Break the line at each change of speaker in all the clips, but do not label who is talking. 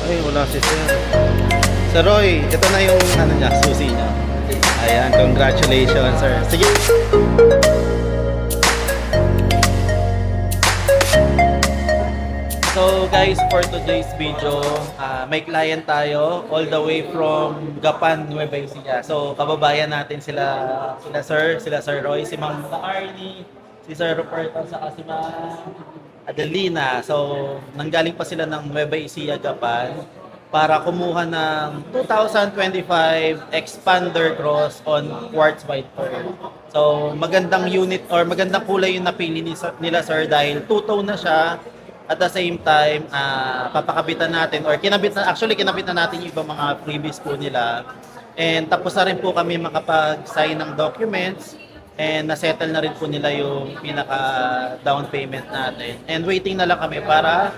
Ay, wala si Sir. Sir Roy, ito na yung ano niya, susi niya. Ayan, congratulations, sir. Sige. So guys, for today's video, may client tayo all the way from Gapan, Nueva Ecija. So kababayan natin sila Sir Roy, si Ma'am Arnie, si Sir Roberto, saka si Ma'am Adelina. So nanggaling pa sila ng Nueva Ecija, Gapan para kumuha ng 2025 Expander Cross on Quartz White Pearl. So magandang unit or magandang kulay yung napili nila sir dahil two-tone na siya. At the same time, papakabitan natin or kinabit na natin yung ibang mga previous po nila. And tapos na rin po kami makapag-sign ng documents and na-settle na rin po nila yung pinaka down payment natin. And waiting na lang kami para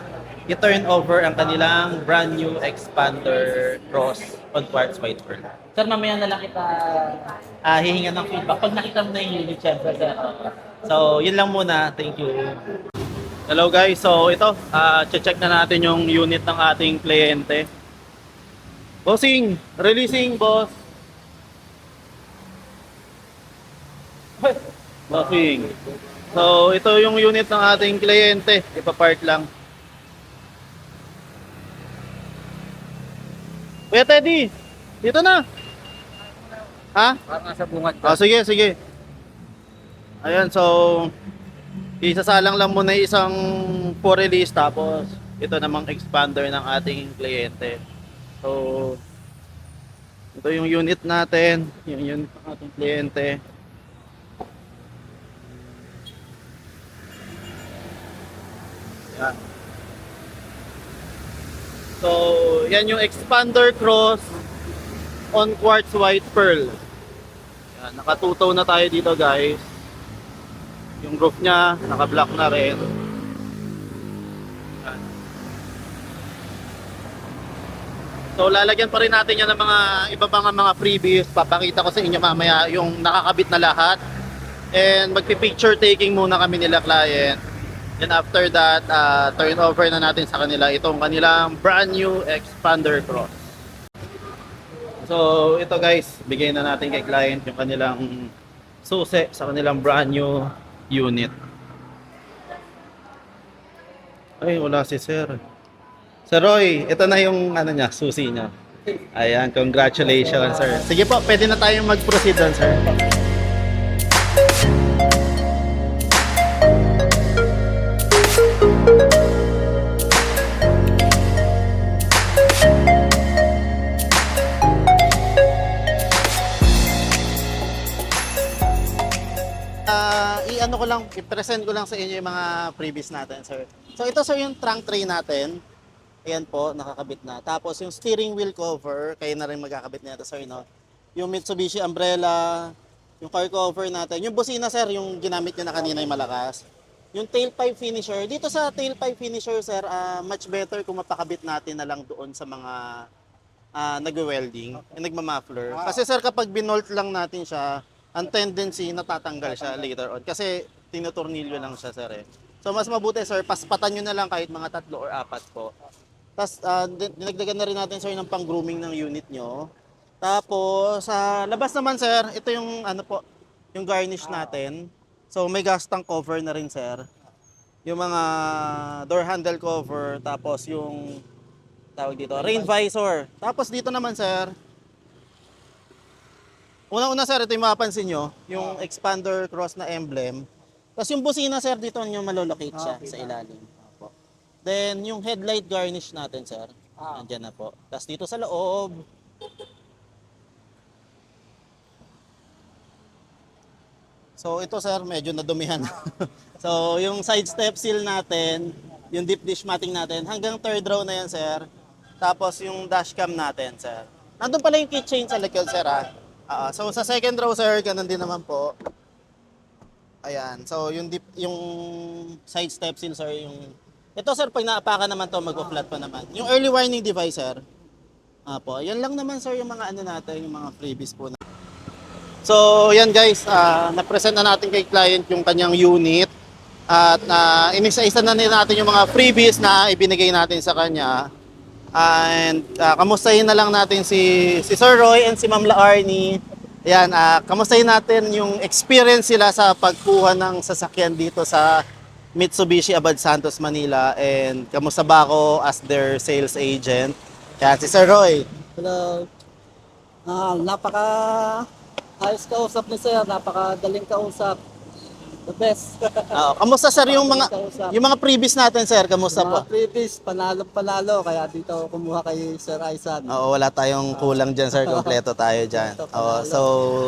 i-turn over ang kanilang brand new Expander Cross on Quartz White Pearl.
Sir, mamaya na lang kita
Hihingan ng feedback.
pag nakita mo na yung unit, syempre, sir.
So, yun lang muna. Thank you. Hello guys, so ito, check na natin yung unit ng ating kliyente. Bossing, releasing boss. Bossing. So ito yung unit ng ating kliyente, ipapark lang. Kuya Teddy, dito na. Ha?
Parang nasa bungad
Sige, sige. Ayan, so isasalang lang muna isang for release tapos ito namang expander ng ating kliyente. So ito yung unit natin, yung unit ng ating kliyente. Yan. So yan yung Expander Cross on Quartz White Pearl. Yan, nakatutaw na tayo dito guys. Yung roof niya, naka-block na rin. Yan. So lalagyan pa rin natin yan ng mga iba pang mga freebies. Papakita ko sa inyo mamaya yung nakakabit na lahat. And magpi-picture taking muna kami nila client. Then after that, turn over na natin sa kanila itong kanilang brand new Expander Cross. So ito guys, bigay na natin kay client yung kanilang susi sa kanilang brand new unit. Ay, wala si Sir. Sir Roy, ito na yung ano niya, susi niya. Ayan, congratulations sir. Sige po, pwede na tayong mag-proceed doon sir. I-ano ko lang, i-present ko lang sa inyo yung mga previous natin, sir. So ito sir yung trunk tray natin. Ayan po, nakakabit na. Tapos yung steering wheel cover, kayo na rin magkakabit nito, sir, no? Yung Mitsubishi umbrella, yung car cover natin. Yung busina, sir, yung ginamit niya na kanina yung malakas. Yung tailpipe finisher. Dito sa tailpipe finisher, sir, much better kung mapakabit natin na lang doon sa mga nag-welding, yung nagma-muffler. Kasi sir, kapag binolt lang natin siya, ang tendency natatanggal siya later on kasi tinutornilyo lang siya sir eh. So mas mabuti sir, paspatan nyo na lang kahit mga 3 or 4 po. Tapos dinagdagan na rin natin sir ng pang-grooming ng unit nyo. Tapos sa labas naman sir, ito yung ano po, yung garnish natin. So may gas tank cover na rin sir. Yung mga door handle cover, tapos yung tawag dito, rain visor. Tapos dito naman sir, unang-una sir, ito yung mapapansin nyo, yung Expander Cross na emblem. Tapos yung busina sir, dito nyo malolocate siya sa ilalim. Then yung headlight garnish natin sir, andyan na po. Tapos dito sa loob, so ito sir, medyo nadumihan. So yung side step seal natin, yung deep dish matting natin, hanggang third row na yan sir. Tapos yung dashcam natin sir. Nandun pala yung keychain sa likod sir so sa second row sir, ganun din naman po. Ayan. So yung side step seal sir, yung ito sir pag naapakan naman to magpo-flat pa naman. Yung early warning device sir. Po, yan lang naman sir yung mga ano natin, yung mga freebies po. So yan guys, na-present na natin kay client yung kanyang unit. At inisa-isa na natin yung mga freebies na ibinigay natin sa kanya. And kamustahin na lang natin si Sir Roy and si Ma'am Laarni. Ayan, kamustahin natin yung experience sila sa pagkuha ng sasakyan dito sa Mitsubishi Abad Santos, Manila. And kamusta ba ako as their sales agent? Ayan, si Sir Roy.
Hello. Napaka ayos kausap ni sir, napakadaling kausap. The best.
Kamusta sir yung mga
Kausap.
previous natin sir? Kamusta po?
Mga previous, panalo, kaya dito ako kumuha kay Sir Aisan.
Oo, wala tayong kulang dyan sir. Kompleto tayo dyan. Oo, so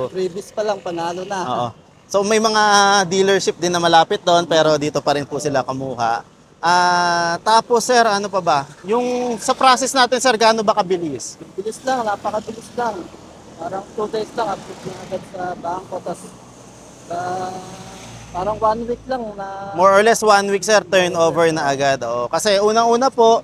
Previous pa lang, panalo na.
oo. So may mga dealership din na malapit doon pero dito pa rin po sila kumuha. Tapos sir, ano pa ba? Yung sa process natin sir, gaano ba kabilis?
Bilis lang, napakabilis lang. Parang 2 days lang, upload na agad sa bangko. Tapos, parang 1 week lang na
More or less 1 week sir, turnover na agad. Oo. Kasi unang-una po,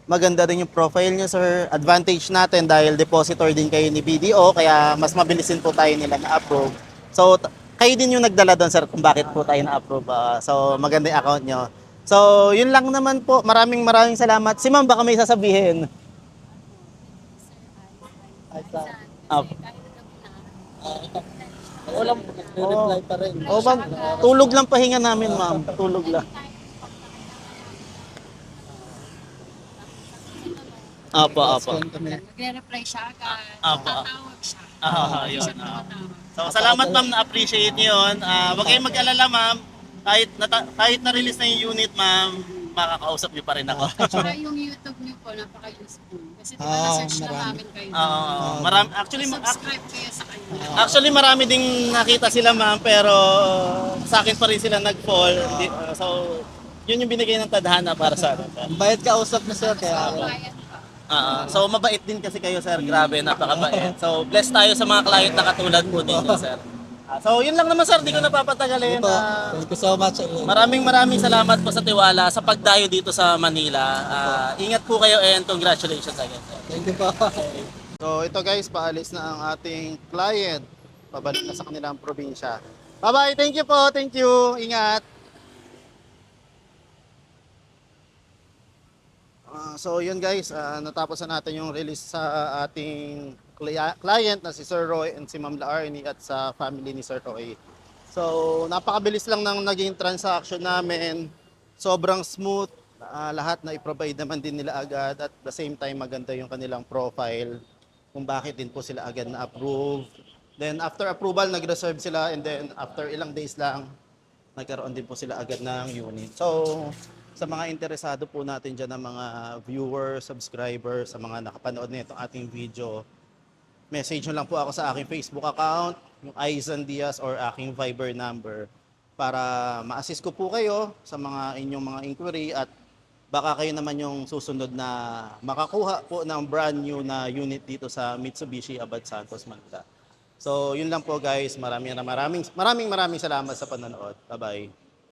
maganda rin yung profile niyo sir. Advantage natin dahil depositor din kayo ni BDO kaya mas mabilisin po tayo nila na-approve. So kayo din yung nagdala doon sir kung bakit po tayo na-approve. So maganda yung account nyo. So yun lang naman po. Maraming salamat. Si ma'am baka may sasabihin.
Aisan.
Up.
Walang reply pa rin.
O ma'am, tulog lang pahinga namin ma'am. Tulog lang. Apo, apo.
Magre-reply siya agad.
Apo.
Tatawag siya.
Yun.
Siya tumatawag.
So, salamat ma'am, na-appreciate niyo yun. Huwag kayong mag-alala ma'am. Kahit na-release na yung unit ma'am, makakausap niyo pa rin ako.
Tsaka yung YouTube niyo po, napaka-useful. Kasi di ba na-search na namin kayo. Subscribe kayo sa kanya.
Actually, marami ding nakita sila ma'am, pero sa akin pa rin sila nag-fall. So, yun yung binigay ng tadhana para sa akin.
Ang bayad kausap ni sir, kaya
Client pa.
So, mabait din kasi kayo sir. Grabe, napakabait. So, blessed tayo sa mga client na katulad po ninyo sir. So, yun lang naman sir, di ko napapatagalin.
po. Thank you so much.
Maraming salamat po sa tiwala sa pagdayo dito sa Manila. Ingat po kayo and congratulations again.
Thank you po.
So ito guys, paalis na ang ating client. Pabalik na sa kanilang probinsya. Bye-bye, thank you po, thank you. Ingat. So yun guys, natapos na natin yung release sa ating client na si Sir Roy and si Ma'am Laarni at sa family ni Sir Roy. So napakabilis lang ng naging transaction namin. Sobrang smooth. Lahat na i-provide naman din nila agad at the same time maganda yung kanilang profile kung bakit din po sila agad na-approve. Then after approval, nag-reserve sila and then after ilang days lang, nagkaroon din po sila agad ng unit. So sa mga interesado po natin dyan ng mga viewers, subscribers, sa mga nakapanood na itong ating video, message nyo lang po ako sa aking Facebook account, yung Aizan Diaz or aking Viber number para ma-assist ko po kayo sa mga inyong mga inquiry at baka kayo naman yung susunod na makakuha po ng brand new na unit dito sa Mitsubishi Abad Santos, Manila. So, yun lang po guys. Maraming salamat sa panonood. Bye-bye.